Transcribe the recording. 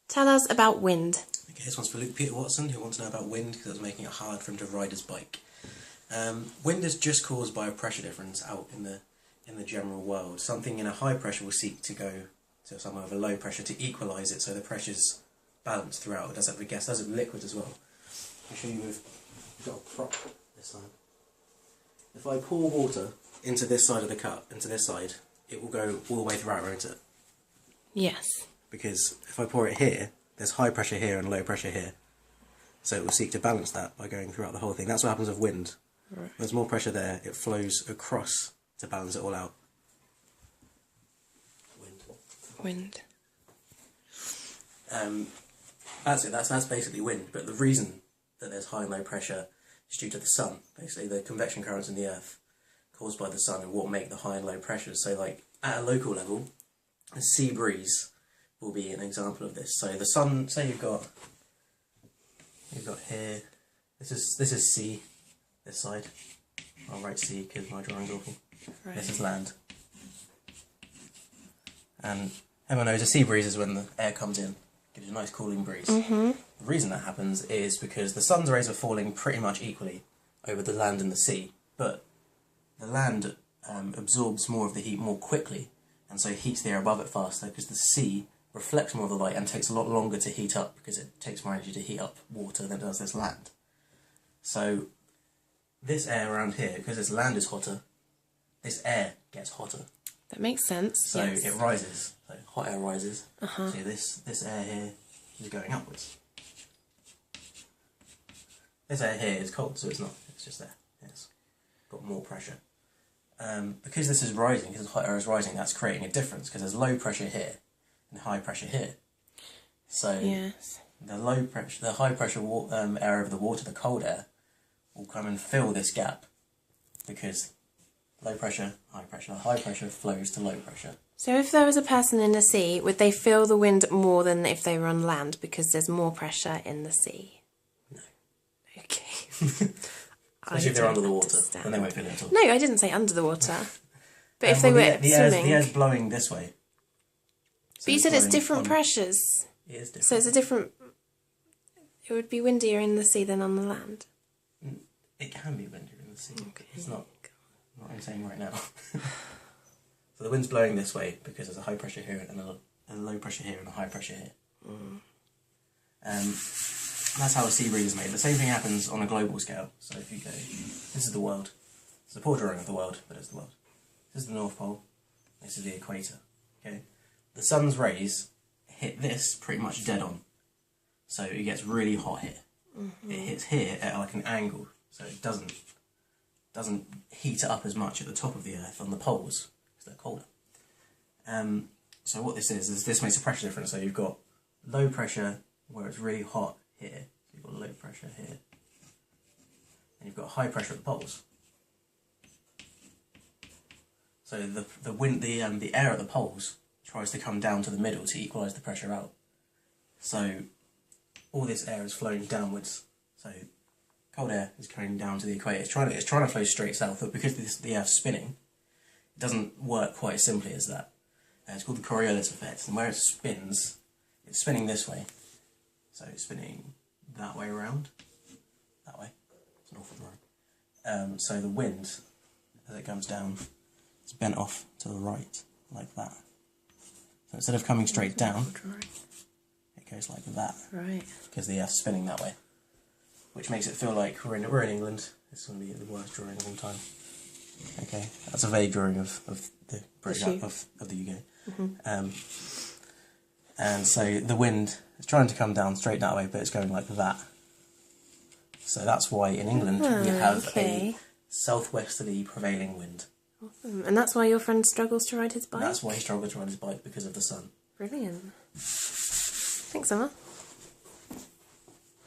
Tell us about wind. Okay, this one's for Luke Peter Watson, who wants to know about wind because it was making it hard for him to ride his bike. Wind is just caused by a pressure difference out in the general world. Something in a high pressure will seek to go to somewhere with a low pressure to equalise it so the pressure's balanced throughout. It does that with gas, does it with liquid as well. I'll show you with, we've got a prop this side. If I pour water into this side of the cup, into this side, it will go all the way throughout, won't it? Yes. Because if I pour it here, there's high pressure here and low pressure here. So it will seek to balance that by going throughout the whole thing. That's what happens with wind. Right. There's more pressure there, it flows across to balance it all out. Wind. That's it, that's basically wind. But the reason that there's high and low pressure is due to the sun. Basically, the convection currents in the earth caused by the sun and what make the high and low pressures. So like, at a local level, a sea breeze will be an example of this. So the sun, say you've got here, this is sea, this side. I'll write sea because my drawing's awful. Right. This is land. And everyone knows a sea breeze is when the air comes in, gives you a nice cooling breeze. The reason that happens is because the sun's rays are falling pretty much equally over the land and the sea, but the land absorbs more of the heat more quickly, and so heats the air above it faster, because the sea reflects more of the light and takes a lot longer to heat up, because it takes more energy to heat up water than it does this land. So this air around here, because this land is hotter, this air gets hotter. That makes sense. So yes. it rises, so hot air rises. So this air here is going upwards. This air here is cold, so it's not, it's just there. It's got more pressure. Because this is rising, because hot air is rising, that's creating a difference, because there's low pressure here and high pressure here. So yes. the high pressure air over the water, the cold air, will come and fill this gap, because low pressure, high pressure flows to low pressure. So if there was a person in the sea, would they feel the wind more than if they were on land, because there's more pressure in the sea? No. Okay. Especially if they're under the water, then they won't feel it at all. No, I didn't say under the water. But if they were swimming... The air's blowing this way. So but you said it's different pressures. It is different. So it's a different... It would be windier in the sea than on the land. It can be windier in the sea. Okay. It's not what I'm saying right now. So the wind's blowing this way because there's a high pressure here and a low pressure here and a high pressure here. That's how a sea breeze is made. The same thing happens on a global scale. So if you go, this is the world. It's a poor drawing of the world, but it's the world. This is the North Pole. This is the equator. Okay, the sun's rays hit this pretty much dead on. So it gets really hot here. It hits here at like an angle, so it doesn't heat it up as much at the top of the Earth on the poles because they're colder. So what this is this makes a pressure difference. So you've got low pressure where it's really hot here. So you've got low pressure here, and you've got high pressure at the poles. So the air at the poles tries to come down to the middle to equalise the pressure out. So all this air is flowing downwards. So cold air is going down to the equator. It's trying to flow straight south, but because the Earth's spinning, it doesn't work quite as simply as that. It's called the Coriolis effect, and where it spins, it's spinning this way. So it's spinning that way around. That way. It's an awful drawing. So the wind, as it comes down, it's bent off to the right, like that. So instead of coming straight down, it goes like that. Right. Because the Earth's spinning that way. Which makes it feel like we're in England. It's going to be the worst drawing of all time. Okay, that's a vague drawing of the British of the UK. And so the wind is trying to come down straight that way, but it's going like that. So that's why in England we have a southwesterly prevailing wind. Awesome. And that's why your friend struggles to ride his bike? That's why he struggles to ride his bike, because of the sun. Brilliant. Thanks, Amar.